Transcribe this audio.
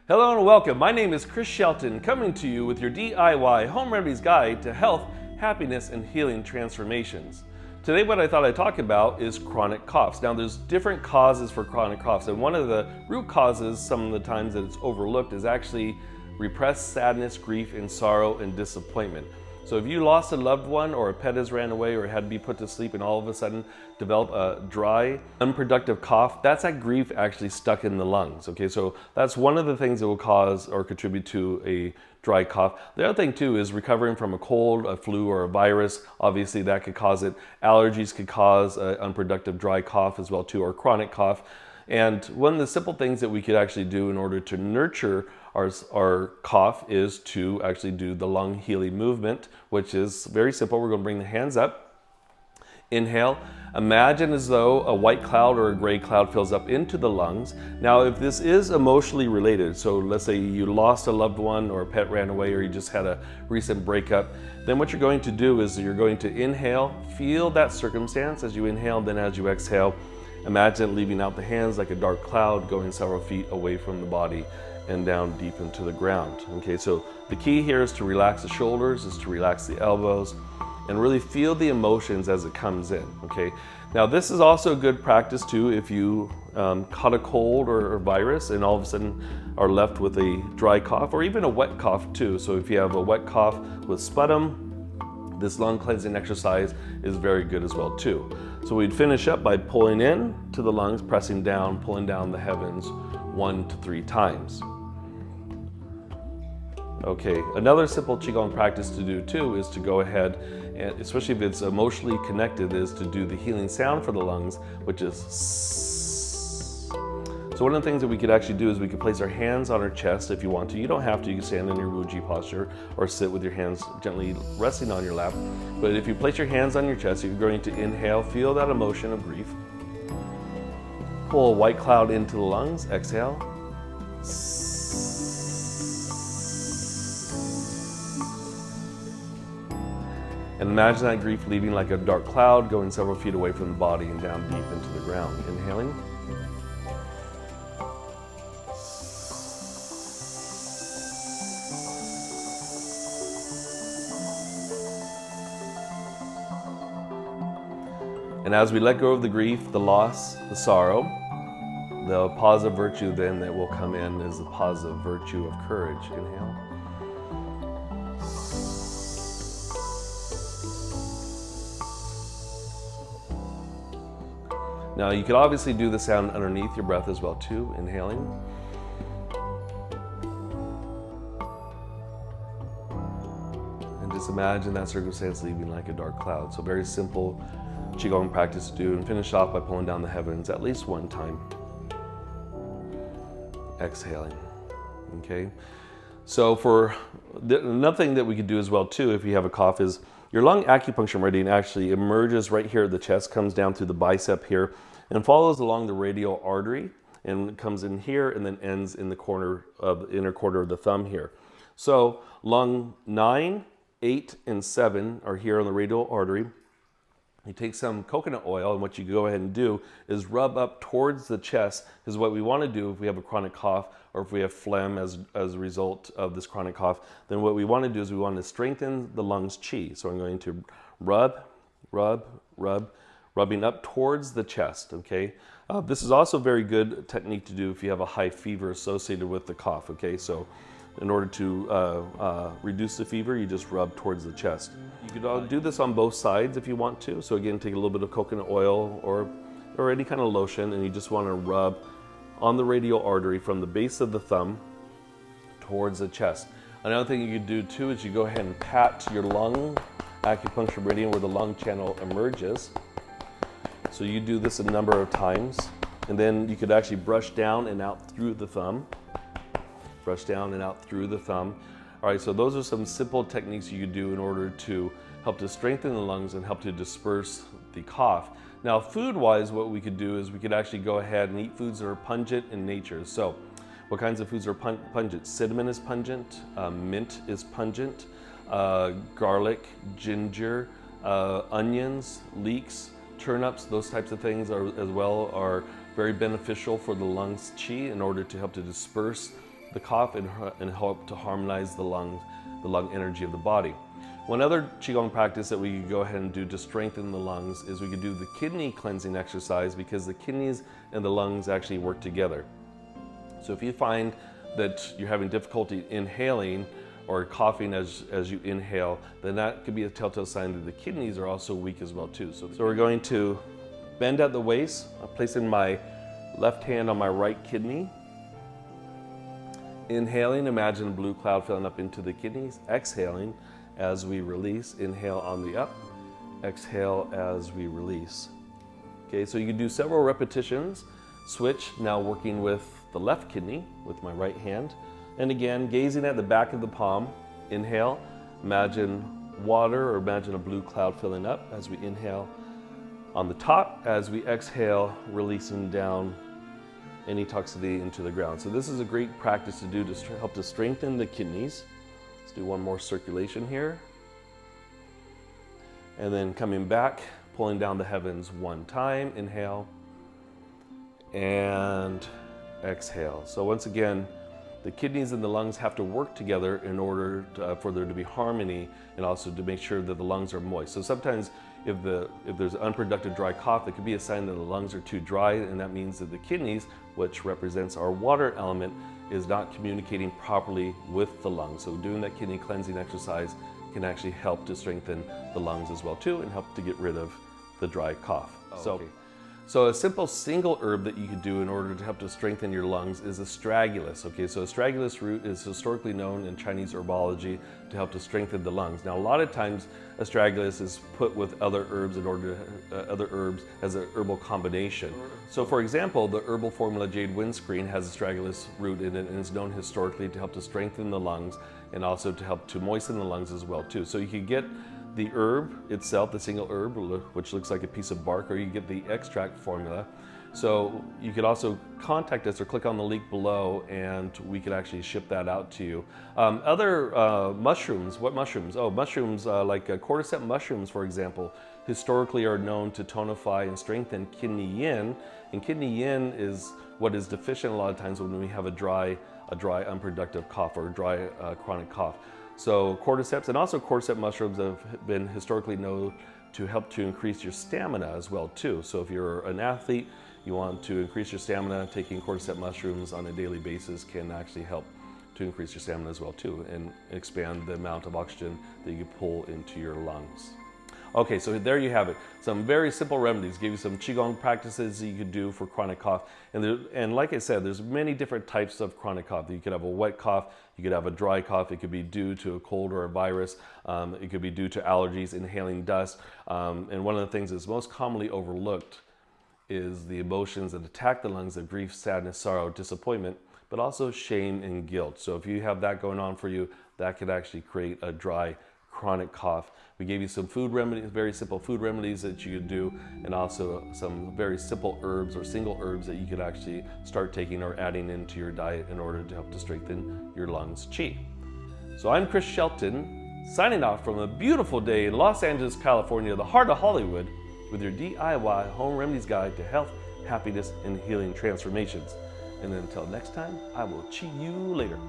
Hello and welcome. My name is Chris Shelton, coming to you with your DIY Home Remedies Guide to Health, Happiness, and Healing Transformations. Today what I thought I'd talk about is chronic coughs. Now there's different causes for chronic coughs, and one of the root causes, some of the times that it's overlooked, is actually repressed sadness, grief, and sorrow and disappointment. So if you lost a loved one, or a pet has ran away, or had to be put to sleep, and all of a sudden develop a dry, unproductive cough, that's that grief actually stuck in the lungs. Okay, so that's one of the things that will cause or contribute to a dry cough. The other thing too is recovering from a cold, a flu, or a virus. Obviously that could cause it. Allergies could cause an unproductive dry cough as well too, or chronic cough. And one of the simple things that we could actually do in order to nurture our cough is to actually do the lung healing movement, which is very simple. We're going to bring the hands up, inhale. Imagine as though a white cloud or a gray cloud fills up into the lungs. Now, if this is emotionally related, so let's say you lost a loved one, or a pet ran away, or you just had a recent breakup, then what you're going to do is you're going to inhale, feel that circumstance as you inhale, then as you exhale, imagine leaving out the hands like a dark cloud going several feet away from the body and down deep into the ground. Okay, so the key here is to relax the shoulders, is to relax the elbows, and really feel the emotions as it comes in. Okay, now this is also good practice too if you caught a cold or virus and all of a sudden are left with a dry cough, or even a wet cough too. So if you have a wet cough with sputum, this lung cleansing exercise is very good as well too. So we'd finish up by pulling in to the lungs, pressing down, pulling down the heavens 1 to 3 times. Okay, another simple Qigong practice to do too is to go ahead, and especially if it's emotionally connected, is to do the healing sound for the lungs, which is sss. So one of the things that we could actually do is we could place our hands on our chest if you want to. You don't have to, you can stand in your Wuji posture or sit with your hands gently resting on your lap. But if you place your hands on your chest, you're going to inhale, feel that emotion of grief. Pull a white cloud into the lungs, exhale. And imagine that grief leaving like a dark cloud, going several feet away from the body and down deep into the ground. Inhaling. And as we let go of the grief, the loss, the sorrow, the positive virtue then that will come in is the positive virtue of courage. Inhale. Now you could obviously do the sound underneath your breath as well too, inhaling. And just imagine that circumstance leaving like a dark cloud. So very simple Qigong practice to do, and finish off by pulling down the heavens at least 1 time. Exhaling. Okay. So for another thing that we could do as well too, if you have a cough, is your lung acupuncture meridian actually emerges right here at the chest, comes down through the bicep here, and follows along the radial artery, and comes in here and then ends in the corner of the inner quarter of the thumb here. So lung 9, 8, and 7 are here on the radial artery. You take some coconut oil, and what you go ahead and do is rub up towards the chest, because what we want to do if we have a chronic cough, or if we have phlegm as a result of this chronic cough, then what we want to do is we want to strengthen the lungs qi. So I'm going to rub, rubbing up towards the chest, okay? This is also a very good technique to do if you have a high fever associated with the cough, okay? So in order to reduce the fever, you just rub towards the chest. You could do this on both sides if you want to. So again, take a little bit of coconut oil or any kind of lotion, and you just want to rub on the radial artery from the base of the thumb towards the chest. Another thing you could do too is you go ahead and pat your lung acupuncture meridian where the lung channel emerges. So you do this a number of times, and then you could actually brush down and out through the thumb. Brush down and out through the thumb. All right, so those are some simple techniques you could do in order to help to strengthen the lungs and help to disperse the cough. Now, food-wise, what we could do is we could actually go ahead and eat foods that are pungent in nature. So what kinds of foods are pungent? Cinnamon is pungent, mint is pungent, garlic, ginger, onions, leeks, turnips, those types of things are very beneficial for the lungs qi in order to help to disperse the cough and help to harmonize the lung energy of the body. One other Qigong practice that we could go ahead and do to strengthen the lungs is we could do the kidney cleansing exercise, because the kidneys and the lungs actually work together. So if you find that you're having difficulty inhaling or coughing as you inhale, then that could be a telltale sign that the kidneys are also weak as well too. So we're going to bend at the waist. I'm placing my left hand on my right kidney. Inhaling, imagine a blue cloud filling up into the kidneys. Exhaling as we release. Inhale on the up. Exhale as we release. Okay, so you can do several repetitions. Switch, now working with the left kidney with my right hand. And again, gazing at the back of the palm. Inhale, imagine water or imagine a blue cloud filling up as we inhale on the top. As we exhale, releasing down any toxicity into the ground. So this is a great practice to do to help to strengthen the kidneys. Let's do one more circulation here. And then coming back, pulling down the heavens one time. Inhale and exhale. So once again, the kidneys and the lungs have to work together in order for there to be harmony, and also to make sure that the lungs are moist. So sometimes if there's unproductive dry cough, it could be a sign that the lungs are too dry, and that means that the kidneys, which represents our water element, is not communicating properly with the lungs. So doing that kidney cleansing exercise can actually help to strengthen the lungs as well too, and help to get rid of the dry cough. So a simple single herb that you could do in order to help to strengthen your lungs is Astragalus. Okay, so Astragalus root is historically known in Chinese herbology to help to strengthen the lungs. Now, a lot of times Astragalus is put with other herbs in order to, other herbs as a herbal combination. So, for example, the herbal formula Jade Windscreen has Astragalus root in it, and is known historically to help to strengthen the lungs and also to help to moisten the lungs as well too. So you can get the herb itself, the single herb, which looks like a piece of bark, or you get the extract formula. So you could also contact us or click on the link below, and we could actually ship that out to you. Other mushrooms, what mushrooms? Oh, mushrooms like cordyceps mushrooms, for example, historically are known to tonify and strengthen kidney yin. And kidney yin is what is deficient a lot of times when we have a dry unproductive cough or a dry chronic cough. So cordyceps and also cordyceps mushrooms have been historically known to help to increase your stamina as well too. So if you're an athlete, you want to increase your stamina, taking cordyceps mushrooms on a daily basis can actually help to increase your stamina as well too, and expand the amount of oxygen that you can pull into your lungs. Okay, so there you have it. Some very simple remedies. Gave you some Qigong practices that you could do for chronic cough. And like I said, there's many different types of chronic cough. You could have a wet cough, you could have a dry cough. It could be due to a cold or a virus. It could be due to allergies, inhaling dust. And one of the things that's most commonly overlooked is the emotions that attack the lungs of grief, sadness, sorrow, disappointment, but also shame and guilt. So if you have that going on for you, that could actually create a dry chronic cough. We gave you some food remedies, very simple food remedies that you could do, and also some very simple herbs or single herbs that you could actually start taking or adding into your diet in order to help to strengthen your lungs qi. So I'm Chris Shelton, signing off from a beautiful day in Los Angeles, California, the heart of Hollywood, with your DIY home remedies guide to health, happiness, and healing transformations. And until next time, I will qi you later.